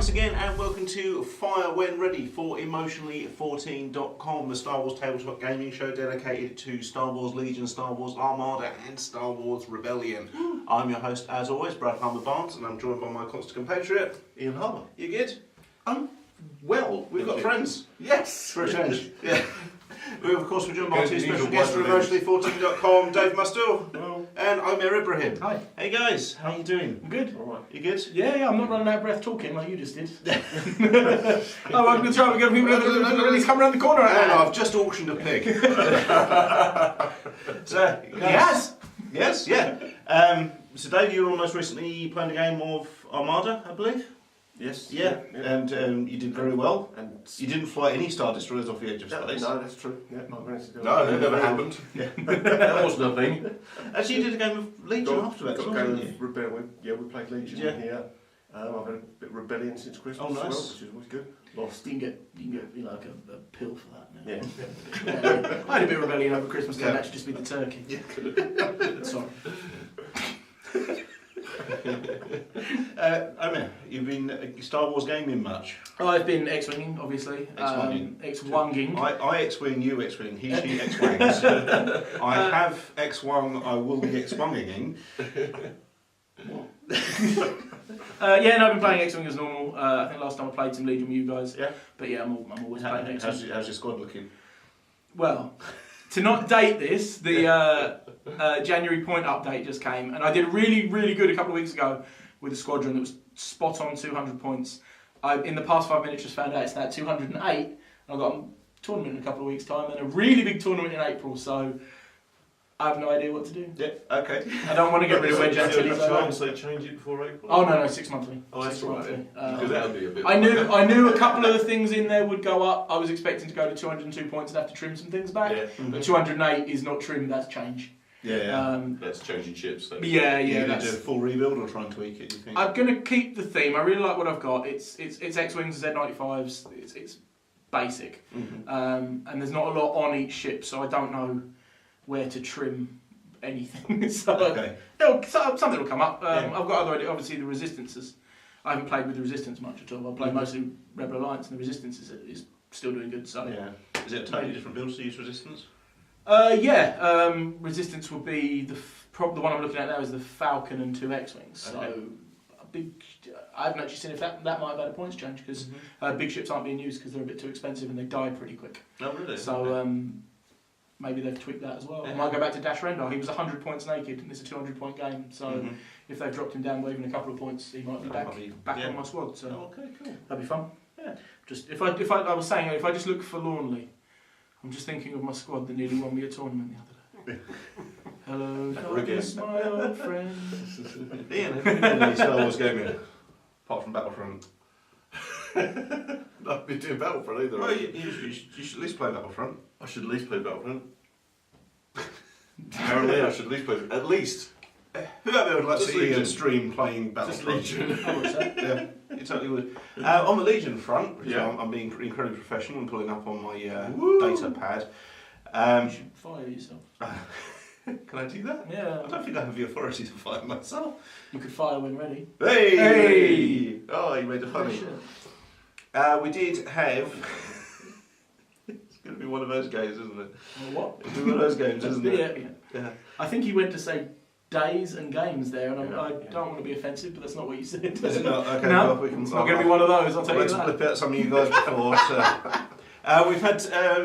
once again, and welcome to Fire When Ready for Emotionally14.com, the Star Wars tabletop gaming show dedicated to Star Wars Legion, Star Wars Armada, and Star Wars Rebellion. I'm your host, as always, Brad Palmer-Barnes, and I'm joined by my constant compatriot, Ian Harbour. You good? Well, We've got friends. Yes, For a change. Yeah. Of course, we're joined by two special guests from Emotionally14.com, Dave Mustill and Ömer Ibrahim. Hi. Hey guys, how you doing? I'm good. all right. You good? Yeah, I'm not running out of breath talking like you just did. Oh, welcome to the show. We've got people he's coming around the corner. And I've just auctioned a pig. So, Yes. Yes, yeah. So Dave, you were most recently playing a game of Armada, I believe? Yes. Yeah, and you did very well. And You didn't fly any Star Destroyers off the edge of no, space. that's true. Yeah, not very No, that never happened. Yeah. that wasn't a thing. Actually, you did a game of Legion after that, got a didn't game you? of Rebellion. Yeah, we played Legion Yeah. here. I've had a bit of Rebellion since Christmas Oh, nice. as well, which is always good. Lost. You can get like a pill for that now. Yeah. I had a bit of rebellion over Christmas, Yeah. turned out to just be the turkey. Sorry. Ömer, you've been Star Wars gaming much? Oh, I've been X-winging, obviously. X-winging. X-winging. I X-wing, you X-wing, he, she X-wings. I have X-wing, I will be X-winging. Yeah, no, I've been playing X-wing as normal. I think last time I played some Legion with you guys. Yeah. But yeah, I'm always playing X-wing. How's your squad looking? Well, to not date this, the January point update just came, and I did really, really good a couple of weeks ago with a squadron that was spot on 200 points. In the past 5 minutes just found out it's now 208, and I've got a tournament in a couple of weeks' time, and a really big tournament in April, so I have no idea what to do. Yeah, okay. I don't want to get rid of Wedge Is there a Antilles. chance they change it before April? Oh no, 6 monthly. Oh, that's 6 all right. monthly. Because that would be a bit. I knew a couple of the things in there would go up. I was expecting to go to 202 points and have to trim some things back. Yeah. But 208 is not trimmed, that's change. Yeah. That's changing chips. That's Yeah, Are you yeah. going to do a full rebuild or try and tweak it, do you think? I'm going to keep the theme. I really like what I've got. It's X-Wings, Z95s. It's basic. And there's not a lot on each ship, so I don't know where to trim anything. So Okay. something will come up. Yeah. I've got other ideas. Obviously, the Resistances. I haven't played with the Resistance much at all. I play mostly Rebel Alliance, and the Resistance is still doing good. So Yeah. Is it a totally different build to use Resistance? Resistance will be the one I'm looking at now is the Falcon and 2 X-Wings. So Okay. a big. I haven't actually seen if that might have had a points change because big ships aren't being used because they're a bit too expensive and they die pretty quick. Oh, really? So maybe they've tweaked that as well. I might go back to Dash Rendar. He was 100 points naked and it's a 200-point game. So if they've dropped him down by even a couple of points, he might be back Yeah. on my squad. So Oh, okay, cool. that'd be fun. Yeah. Just if I was saying if I just look forlornly, I'm just thinking of my squad that nearly won me a tournament the other day. Hello, darkness, my old friend. Ian, have you been in any Star Wars gaming? Apart from Battlefront? I've been doing Battlefront either. Well, you should at least play Battlefront. I should at least play Battlefront. Apparently, I should at least play. At least. Who out there would like to Just see Ian Legion. stream playing Just Battlefront? Legion. I watched that. Yeah, you totally would. On the Legion front, which Yeah. I'm being incredibly professional and pulling up on my Woo. data pad. You should fire yourself. Can I do that? Yeah. I don't think I have the authority to fire myself. You could fire when ready. Hey! Hey! Oh, you made it funny. Sure. We did have. It's going to be one of those games, isn't it? What? It's one of those games, isn't it? Yeah. Yeah. I think he went to say days and games there, and Yeah. I don't want to be offensive, but that's not what you said. Is it not? Okay, No, well, we can. it's not going to be one of those, I'll tell you Let's that. flip out some of you guys before. We've had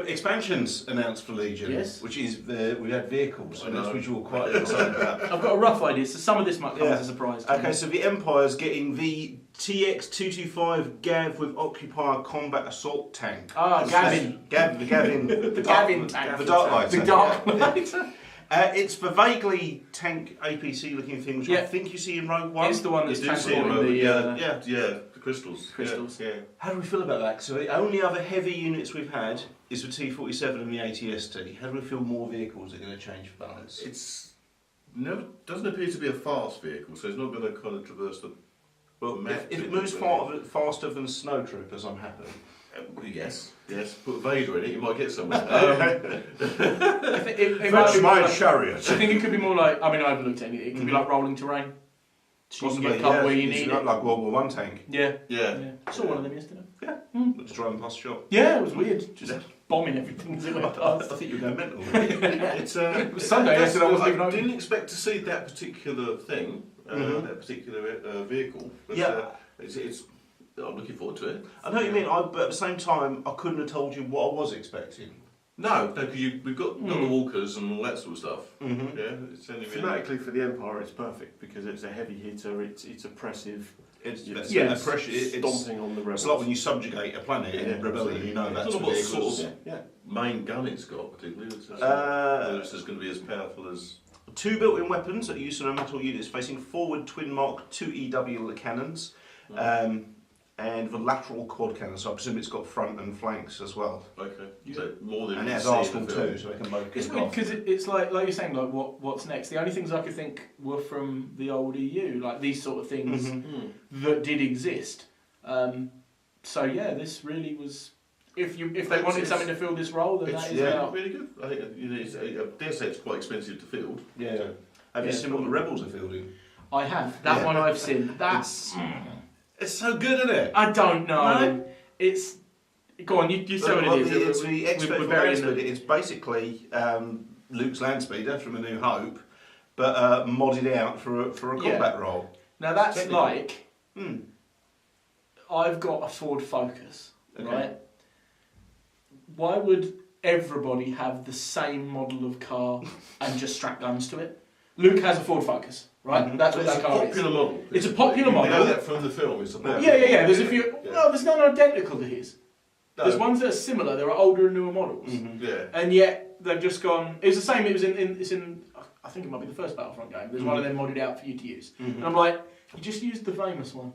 expansions announced for Legion, Yes. which is we've had vehicles, I and know. that's which you're all quite excited about. I've got a rough idea, so some of this might come Yeah. as a surprise to Okay, me. so the Empire's getting the TX-225 Gav with Occupier Combat Assault Tank. Ah, Gavin. The Gavin. The Gavin tank. The Dark Lighter. The Dark Yeah. Lighter. It's the vaguely tank APC looking thing, which I Yeah. think you see in Rogue One. It's the one that's You do see it, transporting the Yeah. Yeah, the crystals. crystals. Yeah. How do we feel about that? So the only other heavy units we've had is the T-47 and the AT-ST. How do we feel more vehicles are going to change the balance? It's never doesn't appear to be a fast vehicle, so it's not going to kind of traverse the. Well, map if it too moves quickly. faster than Snowtroopers, I'm happy. Yes. Put Vader in it, you might get somewhere. It Fetch might be my more like- chariot. I think it could be more like, I mean, I haven't looked at it, it could be like rolling terrain. So you can get cover where you need it. Like World War One tank. Yeah. Yeah. I saw one of them yesterday. Just driving past the shop. Yeah, it was weird. Just bombing everything as it went I past. think you were going mental. It's It was Sunday yesterday, I wasn't even I open. didn't expect to see that particular thing, that particular vehicle. But, Yeah. it's. I'm looking forward to it. I know what you mean, but at the same time, I couldn't have told you what I was expecting. No, because we've got the walkers and all that sort of stuff. Mm-hmm. Yeah, it's only Thematically for the Empire, it's perfect because it's a heavy hitter. It's oppressive. It's Yeah. pressure. It's Stomping on the rebels. It's like when you subjugate a planet in Yeah, Rebellion, absolutely. you know that's It's the not what vehicles. sort of Yeah. main gun it's got, particularly. It's whether it's going to be as powerful as. 2 built-in weapons that are used on a metal units facing forward twin Mark 2 EW cannons, and the lateral quad cannon. So I presume it's got front and flanks as well. Okay. So more than And it you has see in Arsenal the film. too, so they can both It's kick weird off. because it's like you're saying, like what's next? The only things I could think were from the old EU, like these sort of things that did exist. So yeah, this really was. If they wanted something to fill this role, then that is about. really good. I think I dare say it's quite expensive to field. Yeah. Have you seen what the rebels are fielding? I have that Yeah. one. I've seen. That's. It's so good, isn't it? I don't know. No? It's. Go on, you say what it is. It's the expert We're from very in Landspeeder. the- It's basically Luke's Landspeeder from A New Hope, but modded out for a combat role. Now that's Technically. like. Hmm. I've got a Ford Focus, Okay. right? Why would everybody have the same model of car and just strap guns to it? Luke has a Ford Focus, right? Mhm. That's what It's that a car is. popular model. It's a popular You know model. that from the film. It's a popular Yeah. There's a few. Yeah. No, there's none identical to his. No. There's ones that are similar. There are older and newer models, Yeah. and yet they've just gone. It was the same. It was it's in. I think it might be the first Battlefront game. There's one of them modded out for you to use, and I'm like, you just used the famous one,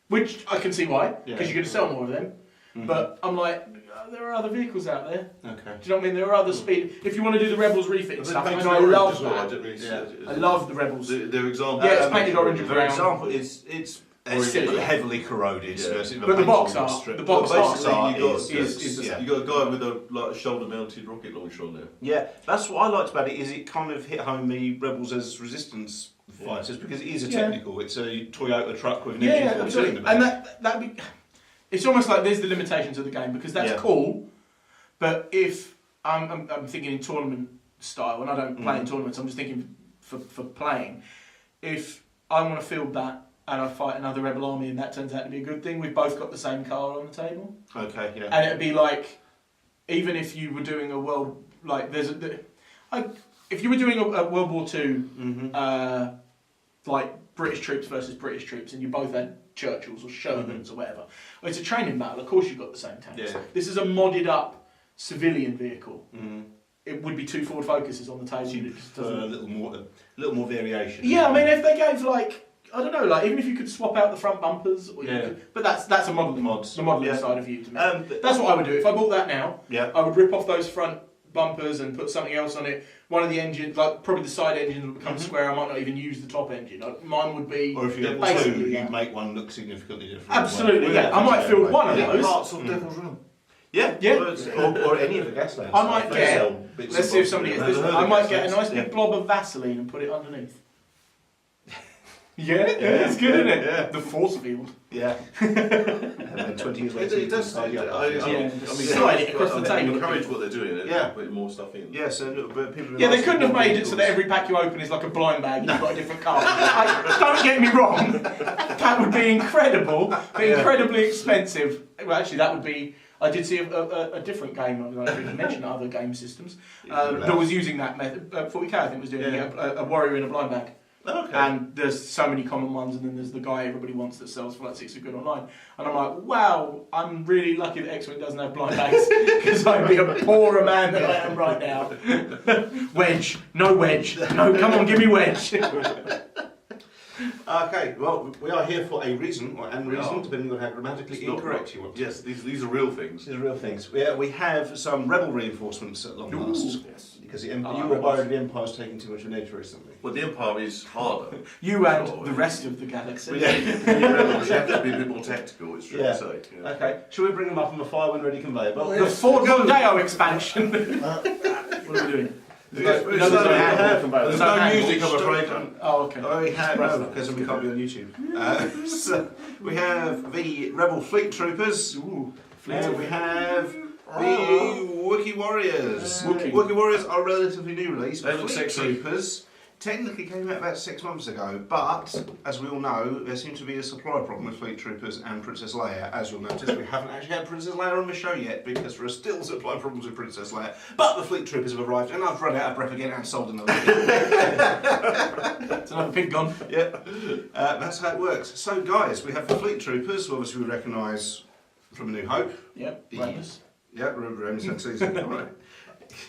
which I can see why, because Yeah. you're going to sell more of them. But I'm like, there are other vehicles out there. Okay. Do you know what I mean? There are other speed. If you want to do the Rebels refit But stuff, they and painted I orange love as well. I that. didn't really see Yeah. it. I love the Rebels. Their example. Yeah, it's painted orange and For brown. example, it's Silly. heavily corroded. Yeah. So it's- But the box paint's art, stripped. the box Well, art basically, you got is yeah. you got a guy with a shoulder-mounted rocket launcher on there. Yeah, that's what I liked about it. Is it kind of hit home the rebels as resistance fighters because it is a Yeah. technical. It's a Toyota truck with an Yeah, engine yeah, 4 absolutely. cylinder. And that be. It's almost like there's the limitations of the game because that's Yeah. cool, but if I'm thinking in tournament style, and I don't play in tournaments, I'm just thinking for playing. If I want to field that and I fight another rebel army and that turns out to be a good thing, we've both got the same car on the table. Okay, yeah. And it'd be like, even if you were doing a world like if you were doing a World War II, like British troops versus British troops, and you both had Churchills or Shermans or whatever, it's a training battle. Of course, you've got the same tanks. Yeah. This is a modded up civilian vehicle. It would be 2 Ford Focuses on the table. So you It just prefer doesn't- a little more variation. Yeah, I mean, if they gave like, I don't know, like even if you could swap out the front bumpers, or you Yeah. could, but that's a modelling Mods. the modelling Yeah. side of you to me. But- That's what I would do if I bought that now. Yeah. I would rip off those front bumpers and put something else on it. One of the engines, like probably the side engine, would become square. I might not even use the top engine. Mine would be. Or if you had basically two, that. you'd make one look significantly different. Absolutely, Well, yeah. I might field one of Yeah. those. Parts of Devil's Run. Yeah, Yeah. Or any of the Gaslands. I might They get. sell bits Let's and see if bobs somebody of gets it. this. Never I heard might of get a nice Yeah. big blob of Vaseline and put it underneath. Yeah, it's good, isn't it? Yeah. The force field. Yeah. And then 20 years later, It does. tidy up. Slide it across the I table. encourage what they're doing. They're Yeah. putting more stuff in. Yeah, so but people. Yeah, they couldn't have made it so that every pack you open is like a blind bag and you've got a different car. Don't get me wrong, that would be incredible, but incredibly expensive. Well, actually, that would be. I did see a different game, I don't really mention other game systems, that was using that method. 40k, I think, was doing a warrior in a blind bag. Okay. And there's so many common ones, and then there's the guy everybody wants that sells for like 60 quid online. And I'm like, wow, I'm really lucky that X-Wing doesn't have blind bags, because I'd be a poorer man than I am right now. Wedge, no, come on, give me wedge. Okay, well, we are here for a reason, and We reason, are. depending on how grammatically It's not incorrect you want. Yes, these are real things. These are real things. We have some rebel reinforcements at long last. Yes. Because the I you like were rebels. worried the Empire's taking too much of an edge recently. Well, the Empire is harder. You and the rest of the galaxy. But yeah, you rebels, you have to be a bit more tactical, it's true Yeah. to say. Yeah. Okay, shall we bring them up on the fire when ready conveyor belt? The Ford Mondeo expansion. What are we doing? There's There's no no handle. there's no music, I'm afraid. Oh, okay. Oh, we have no, because we can't be on YouTube. So we have the Rebel Fleet Troopers. Ooh, And we have the Wookiee Warriors. Wookiee. Wookiee Warriors are a relatively new release. They look Fleet sexy. Troopers technically came out about 6 months ago, but as we all know, there seems to be a supply problem with Fleet Troopers and Princess Leia. As you'll notice, we haven't actually had Princess Leia on the show yet because there are still supply problems with Princess Leia. But the Fleet Troopers have arrived, and I've run out of breath again and sold another. It's another pig gone. Yeah, that's how it works. So, guys, we have the Fleet Troopers, who obviously we recognise from A New Hope. Yep. The- Ramus. Yeah, remember him since season, alright.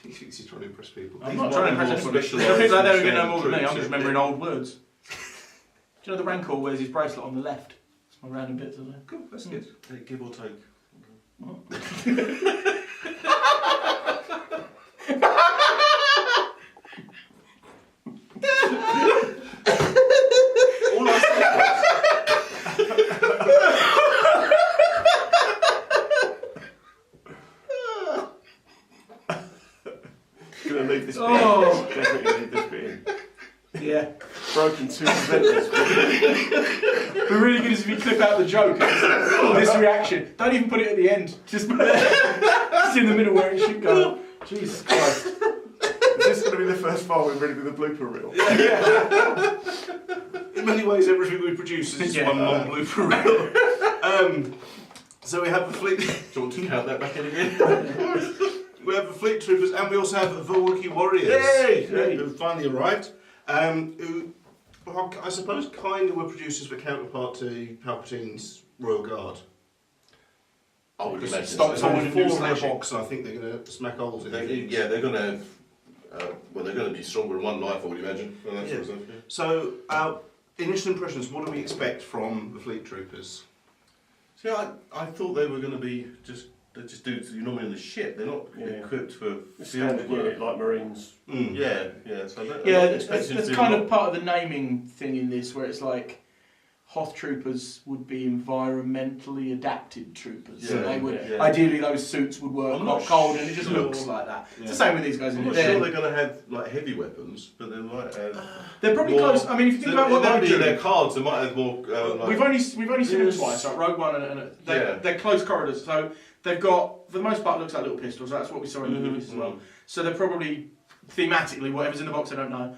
He's trying to impress people. I'm not trying to impress anyone. special I think like they're going to know troops, more than me. I'm yeah. just remembering old words. Do you know the Rancor wears his bracelet on the left? It's my random bits of there. Cool, that's good. Give or take. All I said Gonna leave this bit. Oh. In. Definitely leave this bit in. Yeah. Broken to prevent this bit. We're really good as if you clip out the joke. This reaction. Don't even put it at the end. Just in the middle where it should go. Jesus Christ. Is this going to be the first file we're ready with the blooper reel? in many ways, everything we produce is Yeah. one long blooper reel. So we have the Fleet. Do you want to count that back in again? We have the Fleet Troopers, and we also have the Wookiee Warriors. Yay! Who finally arrived. Who, well, I suppose, kind of were produced as the counterpart to Palpatine's Royal Guard. I would imagine Stop so. someone Only in four new in their slashing. box, and I think they're going to smack holes in it. Yeah, they're going to have. Well, they're going to be stronger in one life, I would imagine. And that sort of stuff, yeah. So, initial impressions, what do we expect from the Fleet Troopers? See, I thought they were going to be they're just dudes you normally on the ship. They're not equipped for Standard field work. unit like Marines. Yeah. So Yeah, I'm that's expecting to do kind a of part of the naming thing in this, where it's like Hoth troopers would be environmentally adapted troopers. So Yeah, they would yeah. ideally those suits would work I'm not not cold, and it just sure. looks like that. Yeah. It's the same with these guys. I'm In not it. sure they're going to have like heavy weapons, but they might have. They're probably more- close. I mean, if you think about what it might they're be in doing, their cards, they might have more. Like, we've only seen them Yes. twice. Right, Rogue One and Yeah. they're close corridors. So they've got, for the most part, it looks like little pistols. That's what we saw in the movies as well. So they're probably thematically, whatever's in the box, I don't know.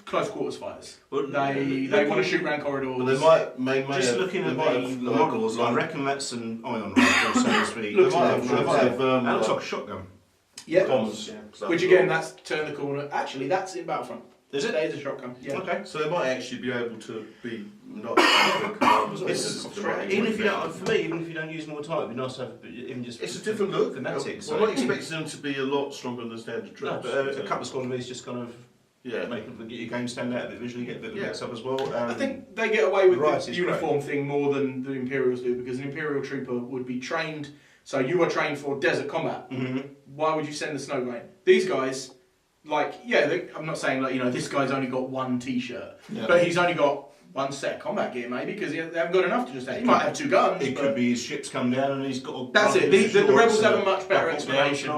Close quarters fighters. Well, They want to shoot around corridors. But they might Just have, looking they at might the have, models, I reckon that's an ion rifle, so to speak. Looks they might like have, they might have that looks like a shotgun. Yeah. comms. Yeah. stuff. Which again, that's turn the corner. Actually, that's in Battlefront. Is it? That is a shotgun. Yeah. Okay. So they might actually be able to be not. Even if you don't, for me, even if you don't use more time, it'd be nice to have even just. It's a different look. Fanatics. I'm not expecting them to be a lot stronger than the standard No, troops. but a couple of squad of these just kind of Yeah. make get your game stand out a bit visually, get a bit of a Yeah. mix up as well. I think they get away with Right, the it's uniform thing more than the Imperials do, because an Imperial trooper would be trained. So you are trained for desert combat. Why would you send the snow grain? These guys, like, I'm not saying like this guy's only got one T-shirt, but he's only got one set of combat gear maybe because they haven't got enough to just have. He might have two guns. It could be his ship's come down and he's got. That's it. The rebels have a much better explanation.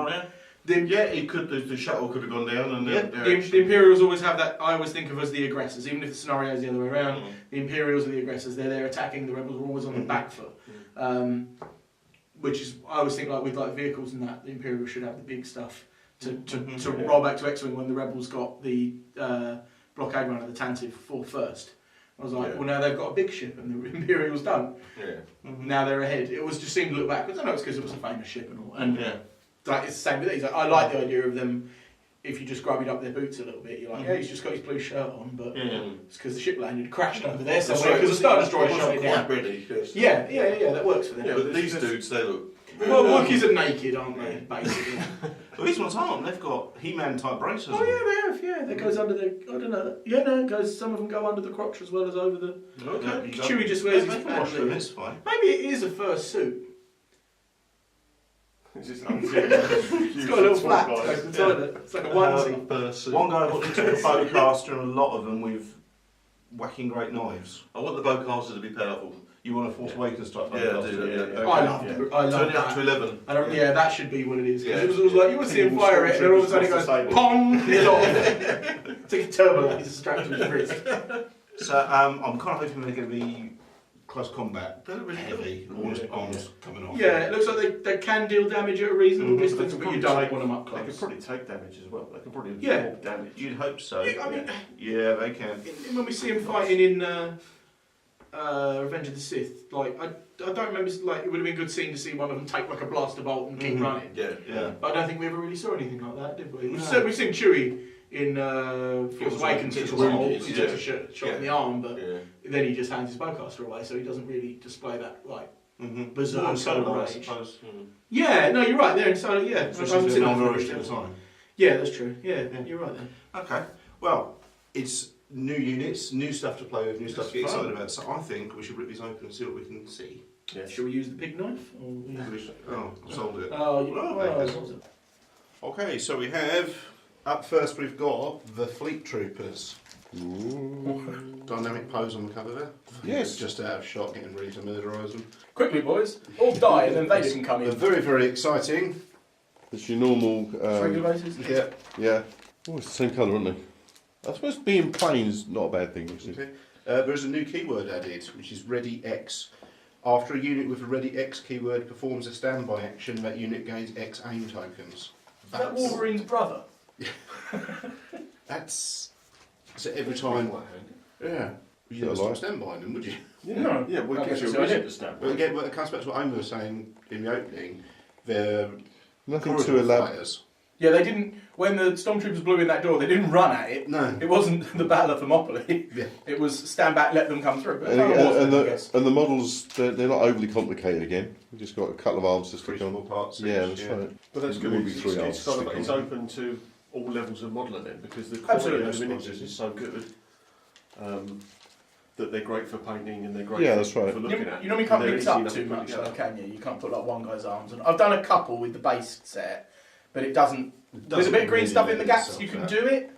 Yeah, it could. The shuttle could have gone down, and The Imperials always have that. I always think of as the aggressors, even if the scenario is the other way around. The Imperials are the aggressors. They're there attacking. The rebels are always on the back foot. Which is, I always think, like with like vehicles and that, the Imperials should have the big stuff to roll back to X-wing when the rebels got the blockade run of the Tantive for first. I was like, well, now they've got a big ship and the Imperials don't. Now they're ahead. It was just seemed to look backwards. I know it's because it was a famous ship and all. And like, it's the same with these. Like, I like the idea of them. If you just grubbied up their boots a little bit, you're like, yeah, he's just got his blue shirt on, but it's because the ship landed, crashed over there somewhere because the Star Destroyer shot it down. Ready, Yeah, that works for them. Yeah, but these dudes, they look. Well, Wookiees are naked, aren't they? Basically. Well, these ones aren't. They've got He-Man type braces. Oh yeah, they have. Yeah, that goes under the. I don't know. Yeah, no, it goes. Some of them go under the crotch as well as over the. Okay. Chewie just wears his They can wash them, pants. it's fine. Maybe it is a furst suit. It's just unzipped. It's got a little flap to go to the toilet. It's like a onesie. One guy got into a photocaster and a lot of them with whacking great knives. I want the bowcaster to be powerful. You want a Force Awakens type Yeah, I bowcaster? do. Yeah. Okay. I love it. I love Turn it up that. to 11. I don't, yeah, that should be what it is. Yeah. Because it was like, you would see him fire it, and then all of a sudden it goes, pong! It's off. It's like a turbo laser strapped to his wrist. So I'm kind of hoping they're going to be close combat, They're really heavy, all his bombs coming off. Yeah, it looks like they can deal damage at a reasonable distance, They but can you probably don't want them up They could close. probably take damage as well. They can probably Yeah. absorb damage. You'd hope so. I mean, Yeah, they can. when we see him fighting in Revenge of the Sith, like I don't remember, like it would have been a good scene to see one of them take like a blaster bolt and keep running. Yeah. Yeah. But I don't think we ever really saw anything like that, did we? No. We've seen Chewie in Force Awakens Awakens, took a bolt, yeah. he took a shot in the arm, but Yeah. then he just hands his bowcaster away, so he doesn't really display that like Mm-hmm. berserk Well, sort of Solo, I rage. suppose. Yeah, no, you're right there in Solo. Yeah, Especially I if haven't they're seen that malnourished before. at the time. Yeah, that's true. Yeah, Yeah. you're right there. Okay. Well, it's new units, new stuff to play with, new stuff to get That's fun. excited about. So I think we should rip these open and see what we can see. Yeah. Shall we use the big knife? Or... Oh, I've sold it. Oh, you Well, well, Okay, so we have up first. We've got the Fleet Troopers. Dynamic pose on the cover there. Yes. Just out of shot, getting ready to murderise them. quickly, boys. All die, and then they can come They're in. very, very exciting. It's your normal. Regular basis. Yeah. Yeah. Oh, it's the same colour, aren't they? I suppose being plain is not a bad thing, actually. Okay. There's a new keyword added, which is Ready X. After a unit with a Ready X keyword performs a standby action, that unit gains X aim tokens. Is that Wolverine's brother? That's so every time. Yeah. You Bit don't of stop life. standby them, would you? Yeah. No. Yeah, well, I it gives guess you a so, reason yeah. to stand. But again, it comes back to what Ömer was saying in the opening. They're Nothing corridor too elaborate. fighters. Yeah, they didn't. When the stormtroopers blew in that door, they didn't run at it. No. It wasn't the Battle of Thermopylae. Yeah. It was stand back, let them come through. But And, it kinda was, and, I the, guess. and the models, they're not overly complicated again. We've just got a couple of arms to stick Three small on. parts. Yeah, each, that's right. But that's It good. would be It's, three it's, arms it's, sort of, stick it's on. open to all levels of modelling then, because the Absolutely. quality of the miniatures is so good that they're great for painting and they're great Yeah, for, that's right. for You, looking at. you normally can't They're mix easy up enough too to put much, together. though, can you? You can't put like one guy's arms on. I've done a couple with the base set, but it doesn't. There's a bit of green really stuff in the lend gaps. itself You to can that. do it.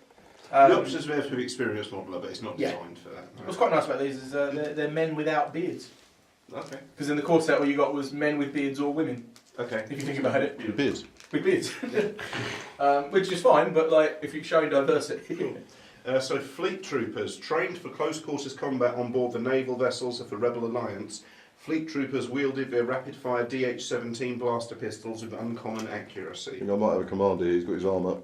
The options we have to experienced modeler, but it's not Yeah. designed for that. What's quite nice about these is they're men without beards. Okay. Because in the core set, what you got was men with beards or women. Okay. If you think about it, The beard. with beards, which is fine. But like, if you're showing diversity, So Fleet Troopers, trained for close quarters combat on board the naval vessels of the Rebel Alliance, Fleet Troopers wielded their rapid-fire DH-17 blaster pistols with uncommon I accuracy. think I might have a commander here. He's got his arm up.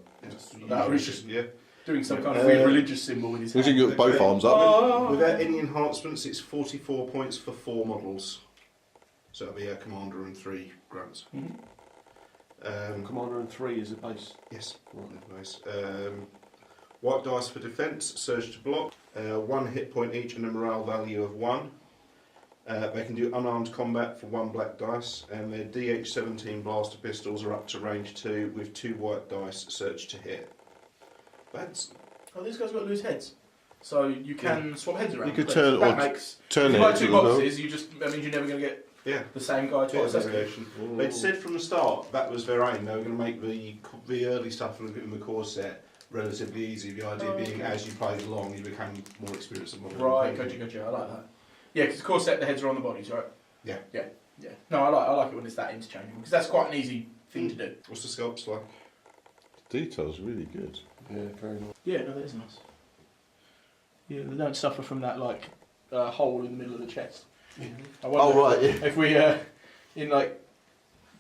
That was just- Yeah. doing some kind of weird religious symbol with his He's hand. got both arms up. Oh. Without any enhancements, it's 44 points for 4 models. So it'll be a commander and 3 grunts. Mhm. Commander and 3 is a base. Yes. Nice. White dice for defence, surge to block, 1 hit point each and a morale value of 1. They can do unarmed combat for 1 black dice, and their DH-17 blaster pistols are up to range 2 with 2 white dice, surge to hit. That's Oh, these guys got loose heads, so you can swap heads around. You could But turn that or makes. turn if you buy heads 2 as well. boxes, that means you're never going to get yeah. the same guy Bit of twice. That's good. variation. They'd said from the start that was their aim. They were going to make the early stuff in the core set relatively easy. The idea being, as you played along, you became more experienced. Right, gotcha. I like that. Yeah, because core set the heads are on the bodies, right? Yeah. No, I like it when it's that interchangeable because that's quite an easy thing to do. What's the sculpts like? Details really good. Yeah, very nice. Yeah, no, that is nice. Yeah, they don't suffer from that like hole in the middle of the chest. I wonder right, yeah. if we in like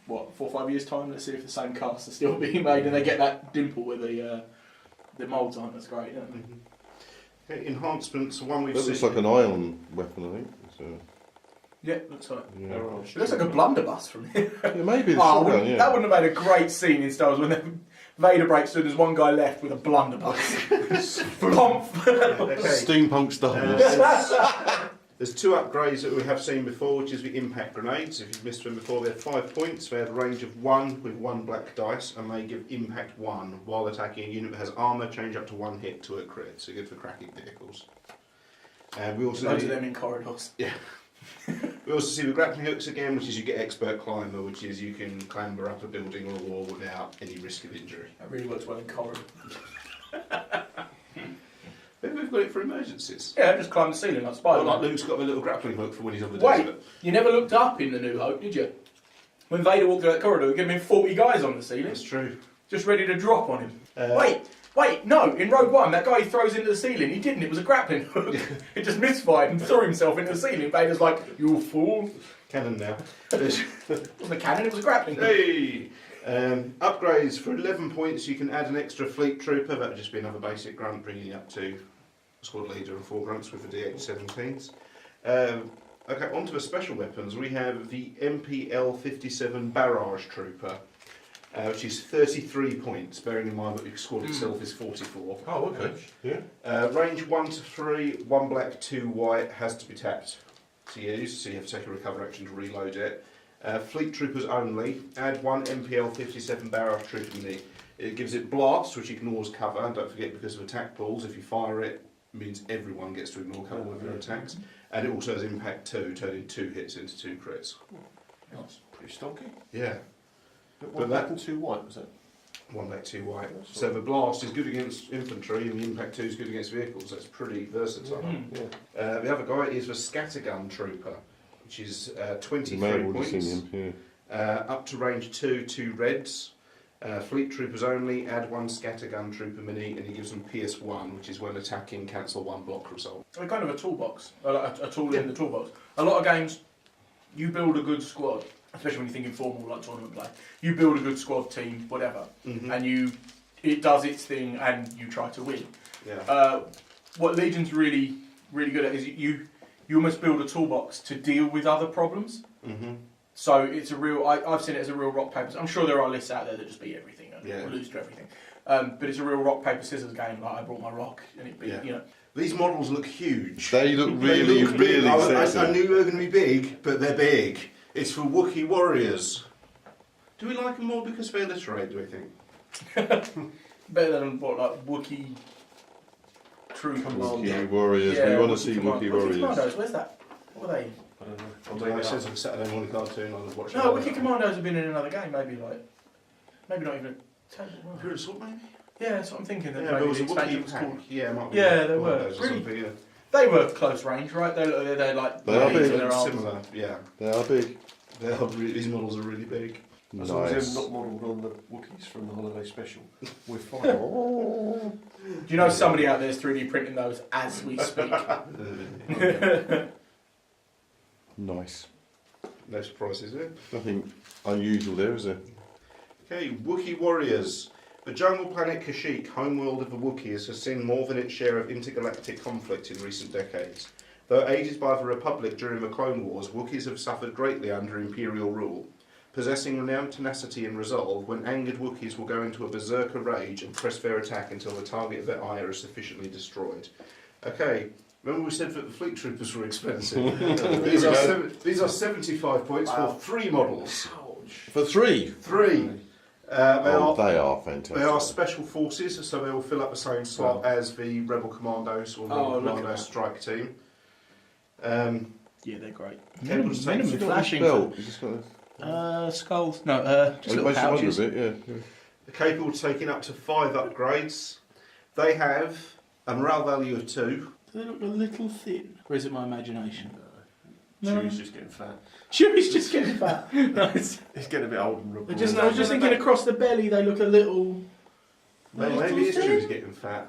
what 4 or 5 years time, let's see if the same casts are still being made and they get that dimple where the moulds aren't as great. Don't they? Okay, enhancements. One we've That seen. looks like an ion weapon, I think. So, Yeah, looks like. yeah. It looks like a blunderbuss from here. Yeah, maybe it's Oh, shotgun, yeah. that wouldn't have made a great scene in Star Wars when Vader breaks through. There's one guy left with a blunderbuss. Pomp. Okay. Steampunk stuff. There's 2 upgrades that we have seen before, which is the impact grenades. If you've missed them before, they're 5 points. They have a range of 1 with 1 black dice, and they give impact 1 while attacking a unit that has armour. Change up to 1 hit to a crit. So good for cracking vehicles. And we also Loads of them in corridors. we also see the grappling hooks again, which is you get expert climber, which is you can clamber up a building or a wall without any risk of injury. That really works well in corridors. Then we've got it for emergencies. Yeah, just climb the ceiling like Well, Spider-Man. like Luke's got a little grappling hook for when he's on the Wait, desert. you never looked up in the New Hope, did you? When Vader walked through that corridor, he gave him 40 guys on the ceiling, That's true. just ready to drop on him. Wait, no, in Rogue One, that guy he throws into the ceiling, he didn't, it was a grappling hook. It just misfired and threw himself into the ceiling. Vader's like, you fool. Cannon now. It wasn't a cannon, it was a grappling hook. Hey! Upgrades for 11 points. You can add an extra fleet trooper. That would just be another basic grunt, bringing you up to squad leader and 4 grunts with the DH-17s. Okay, on to the special weapons. We have the MPL-57 Barrage Trooper, which is 33 points, bearing in mind that the squad itself is 44. Oh, okay. Yeah. Range 1 to 3, 1 black, 2 white, has to be tapped to use, so you have to take a recover action to reload it. Fleet troopers only. Add 1 MPL-57 Barrage Trooper mini. It gives it blast, which you can always cover. And don't forget, because of attack pools, if you fire it, it means everyone gets to ignore cover with their attacks. And it also has impact 2, turning 2 hits into 2 crits. That's pretty stonky. Yeah. But But 1 that- black and 2 white, was that? 1 black, 2 white. That's So the blast is good against infantry, and the impact 2 is good against vehicles. That's pretty versatile. Yeah. The other guy is the Scattergun Trooper, which is 23 May have already points. seen him, Up to range 2, 2 reds. Fleet troopers only, add 1 Scattergun Trooper mini, and he gives them PS1, which is when attacking, cancel 1 block result. They're kind of a toolbox, a tool in the toolbox. A lot of games, you build a good squad, especially when you think informal like tournament play. You build a good squad, team, whatever, and it does its thing, and you try to win. Yeah. What Legion's really good at is you almost build a toolbox to deal with other problems. So it's a real. I've seen it as a real rock paper. I'm sure there are lists out there that just beat everything and lose to everything. But it's a real rock paper scissors game. Like I brought my rock and it beat. Yeah. You know. These models look huge. They look really, look really big. I sexy. knew they were going to be big, but they're big. It's for Wookiee Warriors. Do we like them more because they alliterate, do we think? Better than what like Wookiee Troopers. Wookiee Warriors. Yeah, we want to Wookiee see Command- Wookiee Wookiee Warriors. Commandos, where's that? What are they? I don't know. I'll Although make it it says up. on a Saturday morning cartoon, I was watching. No, Wookiee Commandos have been in another game. Maybe not even a table. Pure Assault, maybe? Yeah, that's what I'm thinking. That Yeah, maybe there was a the expansion Wookiee was pack. called. Yeah, it might be. Yeah, one they of were. those or Really? something, yeah. They were close range, right? They're like They are blades big. in their arms. Similar, yeah. They are big. These models are really big. As long as Nice. they're not modelled on the Wookiees from the holiday special, we're fine. Do you know somebody out there is 3D printing those as we speak? Nice. No surprises there. Nothing unusual there, is there? Okay, Wookiee Warriors. The jungle planet Kashyyyk, homeworld of the Wookiees, has seen more than its share of intergalactic conflict in recent decades. Though aided by the Republic during the Clone Wars, Wookiees have suffered greatly under Imperial rule. Possessing renowned tenacity and resolve, when angered Wookiees will go into a berserker rage and press their attack until the target of their ire is sufficiently destroyed. Okay, remember we said that the fleet troopers were expensive? these are 75 points for 3 models. For 3. 3. They They are fantastic. are special forces, so they will fill up the same slot as the Rebel Commandos or Rebel look at Commando that. strike team. Yeah, they're great. Minimum You've got flashing. this belt. You just got Skulls. No, just it little makes you wonder a pouches. bit, yeah. They're capable of taking up to 5 upgrades. They have a morale value of 2. Do they look a little thin? Or is it my imagination? No. Chewie's just getting fat. Chewie's just getting fat. Nice. He's getting a bit old and I was just thinking across the belly they look a little... Maybe it's true he's getting fat.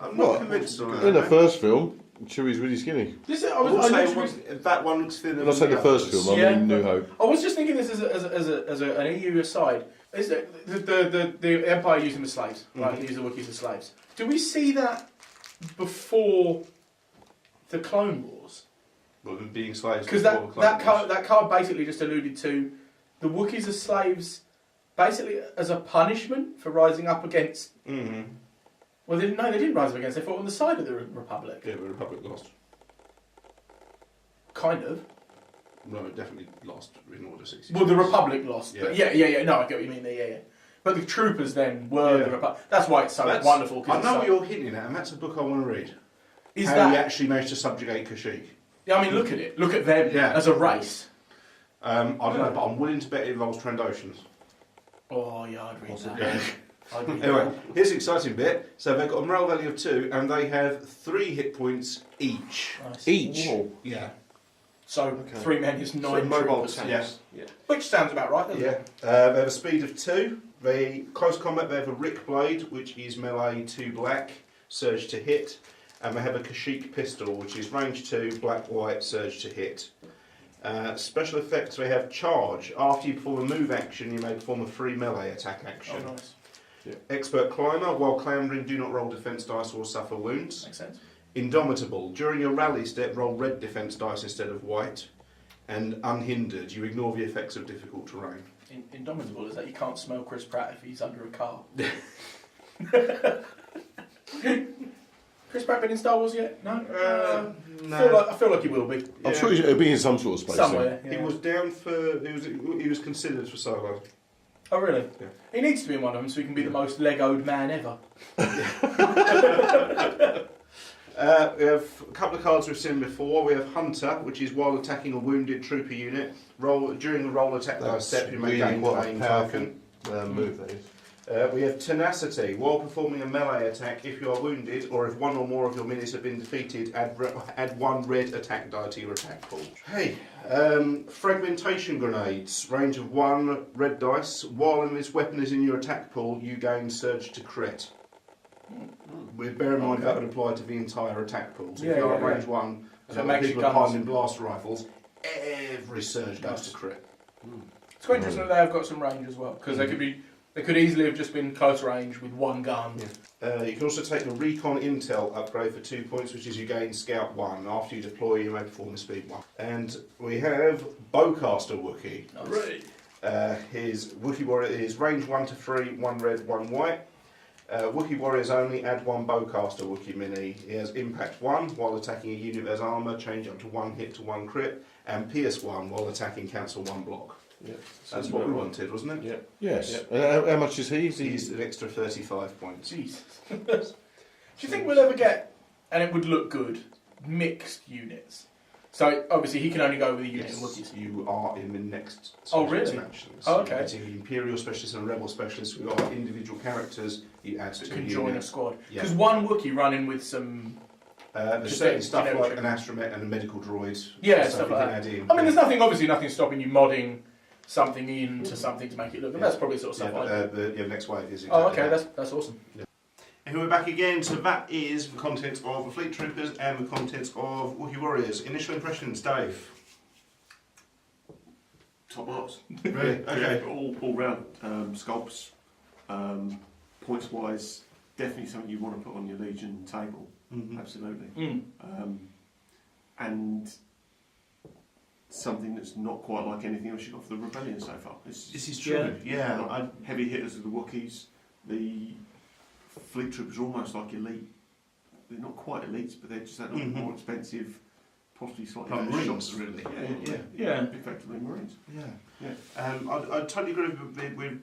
I'm not What? convinced on In the that. first film, Chewie's really skinny. I That one looks thinner When I say than the first film, I mean New Hope. was just thinking this as an EU aside. Is that the Empire used them as slaves, right? They used the Wookiees as slaves. Do we see that before the Clone Wars? Well, them being slaves. Because before the Clone Wars. that card basically just alluded to the Wookiees as slaves, basically as a punishment for rising up against. Mm-hmm. Well, they didn't rise up against. They fought on the side of the Republic. Yeah, the Republic lost. Kind of. No, it definitely lost in Order 66. Well, the Republic lost. Yeah. But yeah. No, I get what you mean there. Yeah. But the troopers then were Yeah. the Republic. That's why it's so wonderful. 'Cause I it's know so- what you're hinting at, and that's a book I want to read. Is How that? he actually managed to subjugate Kashyyyk. Yeah, I mean, look at it. Look at them Yeah. as a race. I don't know, but I'm willing to bet it involves Trandoshans. Oh yeah, I'd read that. Yeah. Anyway, here's the exciting bit. So they've got a morale value of 2, and they have 3 hit points each. Nice. Each. Whoa. Yeah. So 3 men is 9 mobile troopers. tanks. Yeah. Which sounds about right, doesn't Yeah. it? They have a speed of 2. They close combat. They have a Rick Blade, which is melee 2 black, surge to hit, and they have a Kashyyyk pistol, which is range 2, black white, surge to hit. Special effects. They have charge. After you perform a move action, you may perform a free melee attack action. Oh, nice. Expert climber. While clambering, do not roll defense dice or suffer wounds. Makes sense. Indomitable. During your rally step, roll red defense dice instead of white. And unhindered. You ignore the effects of difficult terrain. Indomitable is that you can't smell Chris Pratt if he's under a car. Chris Pratt been in Star Wars yet? No. No. I feel like he will be. I'm sure he'll be in some sort of space. Somewhere. He Yeah. was down for. He was considered for Solo. Oh really? Yeah. He needs to be in one of them so he can be the most Legoed man ever. We have a couple of cards we've seen before. We have Hunter, which is while attacking a wounded trooper unit. During the roll attack dice step, you may gain quite pain a powerful token. move, that is. We have Tenacity. While performing a melee attack, if you are wounded or if one or more of your minions have been defeated, add 1 red attack die to your attack pool. Hey, Fragmentation Grenades. Range of 1 red dice. While this weapon is in your attack pool, you gain Surge to Crit. Bear in mind that would apply to the entire attack pool. So if you're at range 1 and So there it are makes people your guns- behind in blast rifles, every surge goes to crit. It's quite interesting that they have got some range as well because they could easily have just been close range with 1 gun. Yeah. You can also take the Recon Intel upgrade for 2 points, which is you gain Scout 1. After you deploy, you may perform a Speed 1. And we have Bowcaster Wookiee. Nice. His Wookiee Warrior is range 1 to 3, 1 red, 1 white. Wookiee Warriors only, add 1 Bowcaster Wookiee mini. He has Impact 1 while attacking a unit that has armour, change up to 1 hit to 1 crit, and Pierce 1 while attacking, cancel 1 block. Yeah. That's what we wanted, wasn't it? Yeah. Yes. Yeah. How much is he? He's an extra 35 points. Jesus. Do you think we'll ever get, and it would look good, mixed units? So obviously he can only go with a unit of Wookiees. You are in the next expansions. Oh, okay. Getting the Imperial Specialist and Rebel Specialist. We've got individual characters. You add to Can a join a unit. squad. Yeah. Because 1 Wookiee running with some... There's Just certain a stuff generic like an astromech and a medical droid. Yeah, stuff stuff you like can that. add in. I mean, there's nothing stopping you modding something into something to make it look. And that's probably the sort of stuff I do. The next wave is Oh, exactly okay, that. that's awesome. And we're back again, so that is the contents of the Fleet Troopers and the contents of Wookiee Warriors. Initial impressions, Dave? Top marks. Really? Okay. Yeah, all round sculpts, points wise, definitely something you want to put on your Legion table. Absolutely. And something that's not quite like anything else you got for the Rebellion so far. This is true. Yeah. Heavy hitters of the Wookiees, the Fleet Troopers are almost like elite. They're not quite elites, but they're just that little more expensive, possibly slightly Like better Marines, shots. really. Yeah. Effectively Marines. Yeah. I totally agree with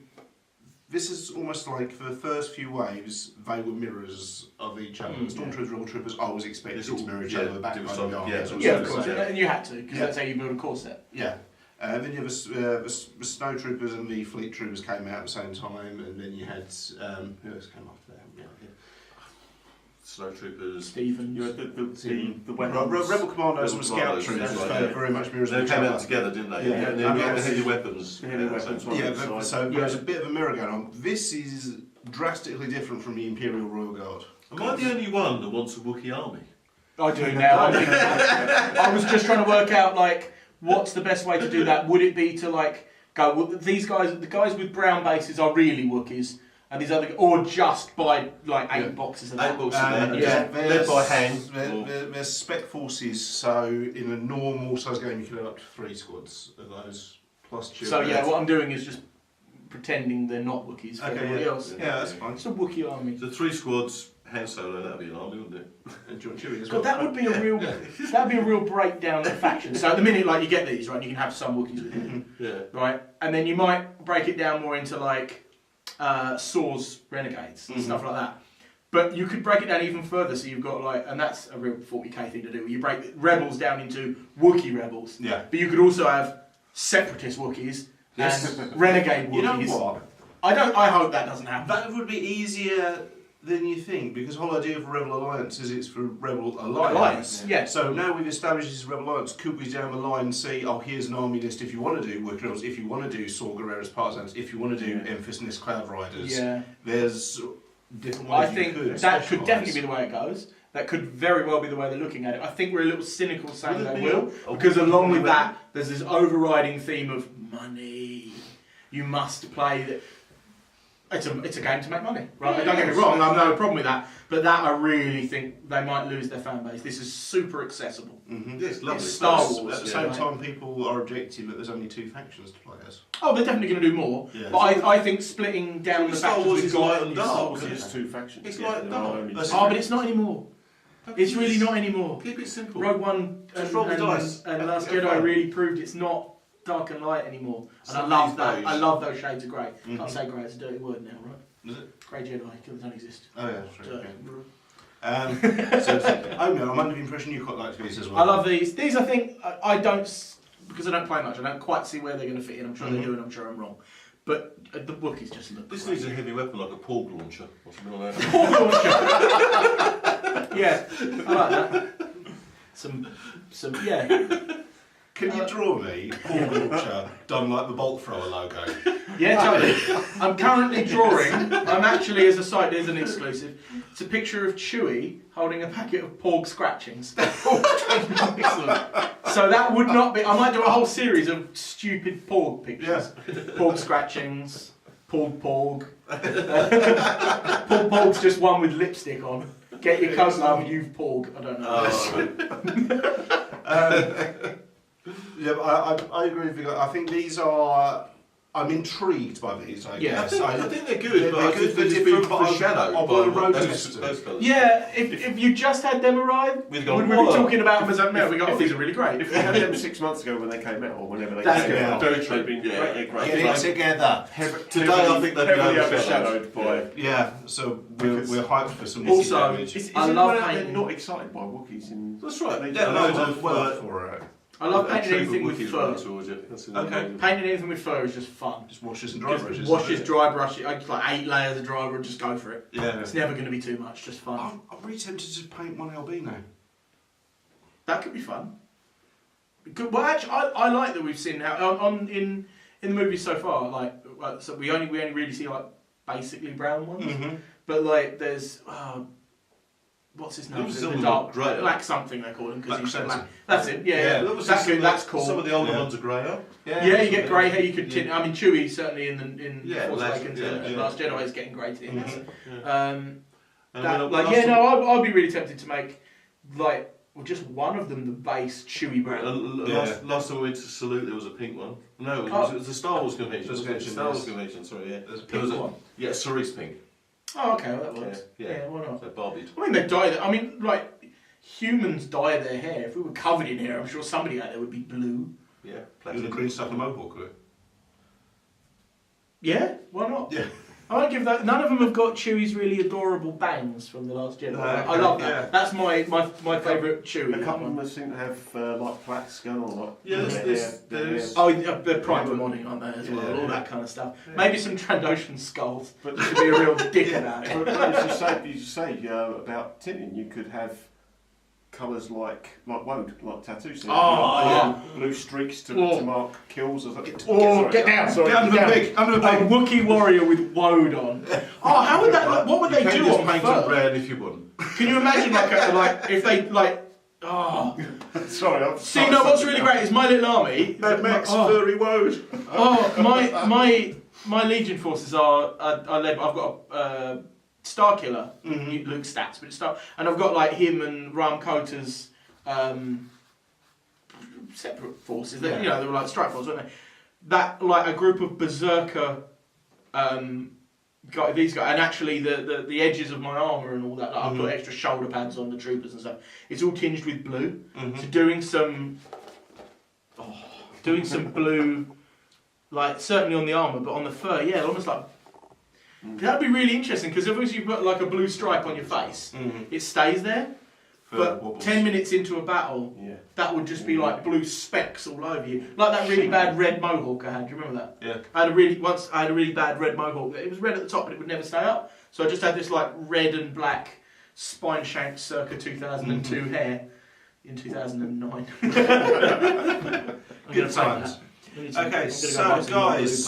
this is almost like for the first few waves, they were mirrors of each other. Stormtroopers, Rebel Troopers, I was expected to mirror each other back do by some- the army. yeah, It's all Yeah, sort of course. yeah. And you had to, because that's how you build a core set. Yeah. Then you have the Snow Troopers and the Fleet Troopers came out at the same time, and then you had who else came after that? Snow Troopers. Stephen. You had the Rebel weapons. Commandos and Scout Commandos, Troopers that's right, they yeah. very much mirrors They of each came other. out together, didn't they? Yeah, And yeah. then we had the heavy weapons. The heavy weapons one Yeah, on the so side. there's a bit of a mirror going on. This is drastically different from the Imperial Royal Guard. Am I the only one that wants a Wookiee army? I do now. I was just trying to work out, like, what's the best way to do that? Would it be to, like, go, well, these guys, the guys with brown bases are really Wookiees, and these other, or just buy, like, 8 boxes of that? 8 boxes of that. Yeah. Led by hand. There's spec forces, so in a normal size game you can have up to 3 squads of those, plus So, yeah, what I'm doing is just pretending they're not Wookiees for everybody else. Yeah, that's fine. It's a Wookiee army. So 3 squads, Han Solo, that'd be an army, wouldn't it? And John Chewie as God, well. that would be a real, that'd be a real breakdown of factions. So at the minute, like, you get these, right, you can have some Wookiees with you, Yeah. right? And then you might break it down more into, like, Saw's Renegades and stuff like that. But you could break it down even further, so you've got, like, and that's a real 40k thing to do, you break Rebels down into Wookiee Rebels. Yeah. But you could also have Separatist Wookiees and Renegade Wookiees. You know what? I hope that doesn't happen. That would be easier than you think, because the whole idea of Rebel Alliance is it's for Rebel Alliance. Yeah. So now we've established this Rebel Alliance, could we down the line see, oh, here's an army list if you want to do Wookiee Rebels, if you want to do Saw Gerrera's Partisans, if you want to do Emphasis Cloud Riders. Yeah. There's different ways I think you could that could specialise. definitely be the way it goes. That could very well be the way they're looking at it. I think we're a little cynical saying Will it they be will, a because along with Wookiee that, there's this overriding theme of money. You must play that. It's a game to make money, right? Don't get me wrong, I have no problem with that. But that I really think they might lose their fan base. This is super accessible. Mm-hmm. Yeah, it's lovely. It's Star At Wars. the same Yeah. time, people are objecting that there's only 2 factions to play as. Oh, they're definitely going to do more. Yeah. But I think splitting down the Star factions Wars we've is got- light and dark. Star Wars is 2 factions. It's yeah, like there dark. are only That's- two. Oh, but it's not anymore. It's really not anymore. Keep it simple. Rogue One Just roll the dice. and Have- Last have Jedi fun. really proved it's not dark and light anymore. And I Some love these that. days. I love those shades of grey. Mhm. Can't say grey, it's a dirty word now, right? Is it? Grey Jedi, because they don't exist. Oh yeah, that's right. Dirty. Okay. So, Omer, I'm under the impression you quite like these as well. I love these. These I think I don't because I don't play much. I don't quite see where they're going to fit in. I'm sure they do, and I'm sure I'm wrong. But the Wookiees just look. This great. needs a heavy weapon like a porg launcher or something like that. Yeah, I like that. Some, yeah. Can you draw me Paul Launcher done like the bolt thrower logo? Yeah, totally. I'm currently drawing, I'm actually, as a site, there's an exclusive, it's a picture of Chewie holding a packet of Porg scratchings. Excellent. So that would not be, I might do a whole series of stupid Porg pictures. Porg scratchings, Porg. Porg Porg's just one with lipstick on. Get your coat love, you've Porg. I don't know. Yeah, but I agree with you. I think these are. I'm intrigued by these. I Yeah. guess. I think they're good, but I good, think they're just different, being but foreshadowed I by want a road those system. fellas. Yeah, if you just had them arrive, We'd would go, we be "Whoa." talking about them as a no, we go, oh, these are really great. If we had them 6 months ago when they came out, or whenever they That's came good. out, Very true. they've been Yeah. great. Great. Get it together. Today I think they've been heavily overshadowed. overshadowed by. Yeah. So we're hyped for some. Also, damage. Is I it love anyone out there painting. not excited by Wookiees in? That's right. They- Yeah, loads no, of well for it. I love a painting troop anything of with Wookiees fur. running towards you. That's Okay. Painting anything with fur is just fun. Just wash this and dry Just brushes. wash this, dry brush it. I just like 8 layers of dry brush, just go for it. Yeah. It's never going to be too much, just fun. I'm really tempted to paint one LB now. That could be fun. Good. Well, actually, I like that we've seen how in the movies so far. Like, so we only really see like basically brown ones, Mm-hmm. but like there's what's his name? Who's The the dark grey? black something they call him because Black he's Crimson. black. That's it. Yeah, that was that's some good. of That's the- cool. Some of the older Yeah. ones are greyer. Yeah, you get grey hair. You could tint. I mean, Chewie certainly in Yeah, Force Last- Awakens yeah, and yeah. Last Jedi is getting grey tints. Mhm. And That, when like, I yeah, saw- no, I'd be really tempted to make like just one of them the base Chewie brown. Last time we went to Salute, there was a pink one. No, it Oh. was the Star Wars convention. Just wasn't it? mentioned Star Wars this. convention. Sorry, yeah. There's a There was pink a- one. Yeah, cerise pink. Oh, okay, well, that works. Yeah, Yeah, yeah. why not? So Barbie. I mean, they dye. I mean, like humans dye their hair. If we were covered in hair, I'm sure somebody out there would be blue. Yeah, With the plastic. green stuff and mohawk, could it? Yeah, why not? Yeah. I don't give that. None of them have got Chewie's really adorable bangs from the Last Jedi. I okay, love that. yeah. That's my favourite Chewie. A that couple of one. them seem to have like plaits going on, like Yeah, there's- Oh, yeah, they're private modding, aren't they, as well? Yeah. All that kind of stuff. Maybe some Trandoshan skulls, but to be a real dick about it. But as you say about tinting, you could have colours like woad, like tattoos. So Oh, yeah. blue streaks to Oh. mark kills or something. Oh, get down! Sorry. Get under the pig! Under the A pig! Wookiee Warrior with woad on. Oh, how would that? What would You they can do just on paint fur? it brown if you want. Can you imagine like if they like? Oh, Sorry, I'm see, no. What's really great is my little army. Mad Max oh, furry woad. my Legion forces are led. I've got a Star Killer, Luke stats, but it's Star, and I've got like him and Ram Kota's separate forces. They, you know, they were like strike forces, weren't they? That like a group of berserker. These guys, and actually the edges of my armour and all that, like I put extra shoulder pads on the troopers and stuff. It's all tinged with blue. So doing some blue, like certainly on the armour, but on the fur, yeah, almost like that'd be really interesting because if you've got like a blue stripe on your face, it stays there. But wobbles. 10 minutes into a battle, Yeah. that would just be like blue specks all over you. Like that really bad red mohawk I had. Do you remember that? Yeah. I had a really bad red mohawk. It was red at the top, but it would never stay up. So I just had this like red and black spine shanked circa 2002 hair in 2009. Good times. Okay, so guys,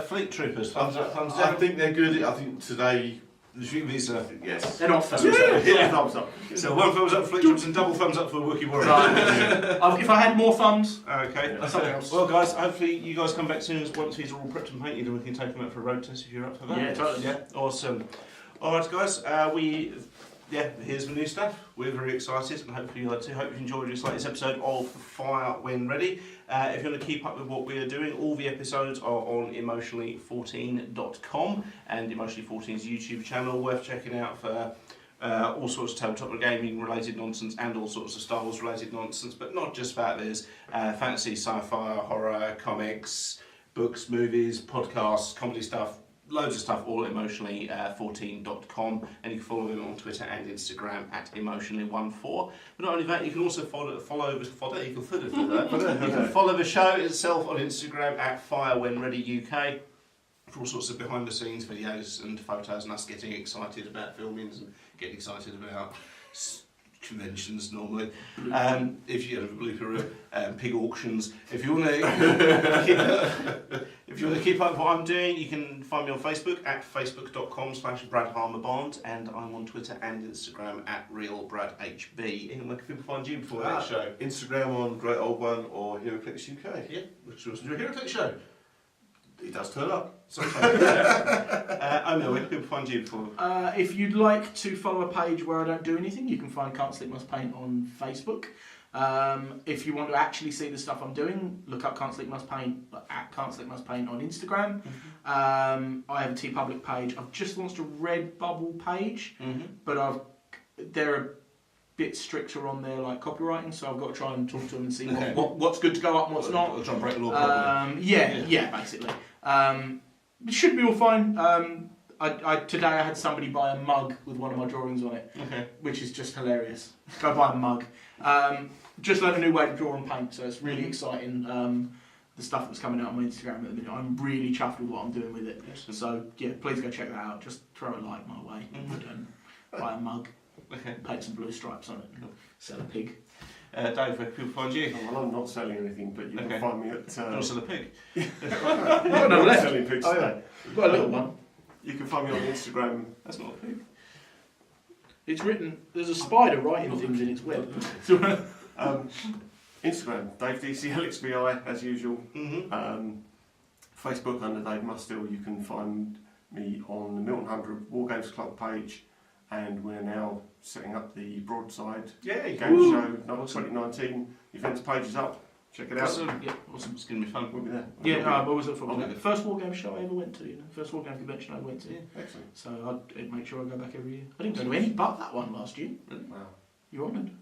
Fleet Troopers, thumbs up, thumbs I down. think they're good. I think today, These are, yes. They're not thumbs Yeah, thumbs up. so one thumbs up for Fleet Troopers and double thumbs up for Wookiee Warriors. Right. If I had more thumbs, Okay. that's something else. Well, guys, hopefully you guys come back soon once these are all prepped and painted, and we can take them out for a road test if you're up for that. Yeah, totally. Yeah, awesome. All right, guys. Here's the new stuff. We're very excited, and hopefully you like to. Hope you enjoyed this latest episode of Fire When Ready. If you want to keep up with what we are doing, all the episodes are on emotionally14.com and Emotionally 14's YouTube channel. Worth checking out for all sorts of tabletop gaming related nonsense and all sorts of Star Wars related nonsense, but not just that. There's fantasy, sci-fi, horror, comics, books, movies, podcasts, comedy stuff. Loads of stuff, all at emotionally14.com, and you can follow them on Twitter and Instagram at emotionally14. But not only that, you can also follow the show itself on Instagram at FireWhenReadyUK for all sorts of behind the scenes videos and photos and us getting excited about filmings and getting excited about conventions normally. If you have a blooper reel, pig auctions. If you want to keep up with what I'm doing, you can find me on Facebook at facebook.com/BradHarmerBond, and I'm on Twitter and Instagram at RealBradHB. And where can people find you before that show? Instagram on Great Old One or HeroClix UK. Yeah, which was your HeroClix show. It does turn up. Ömer, where can people find you before? if you'd like to follow a page where I don't do anything, you can find Can't Sleep Must Paint on Facebook. If you want to actually see the stuff I'm doing, look up Can't Sleep Must Paint at Can't Sleep Must Paint on Instagram. I have a TeePublic page. I've just launched a Redbubble page, but they're a bit stricter on their like copywriting, so I've got to try and talk to them and see what's good to go up and what's not. I'll try and break the law properly. Yeah, basically. It should be all fine. Today I had somebody buy a mug with one of my drawings on it, which is just hilarious. Go buy a mug. Just learned a new way to draw and paint, so it's really exciting. The stuff that's coming out on my Instagram at the minute, I'm really chuffed with what I'm doing with it. Awesome. So yeah, please go check that out. Just throw a like my way and buy a mug, paint some blue stripes on it, and sell a pig. Dave, where can people find you? Well, I'm not selling anything, but you can find me at... You'll sell a pig. Got no I'm left. selling pigs today. We've got a little one. You can find me on Instagram. That's not a pig. It's written. There's a spider writing things in its web. Instagram, DaveDCLXBI, as usual. Facebook under Dave Mustill. You can find me on the Milton 100 War Games Club page, and we're now setting up the Broadside Game Show 2019 events page is up. Check it out. Awesome. Yeah, awesome. It's going to be fun. We'll be there. Yeah, what was it for? I'll be there. First war game show I ever went to. First war game convention I went to. Yeah, excellent. So I'd make sure I go back every year. I didn't go to any but that one last year. Wow. You're honoured.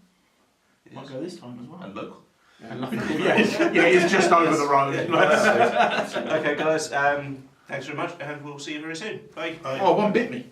Might go this time as well. And local. Yeah, it's just over the road. Okay, guys. Thanks very much, and we'll see you very soon. Bye. Oh, one bit me.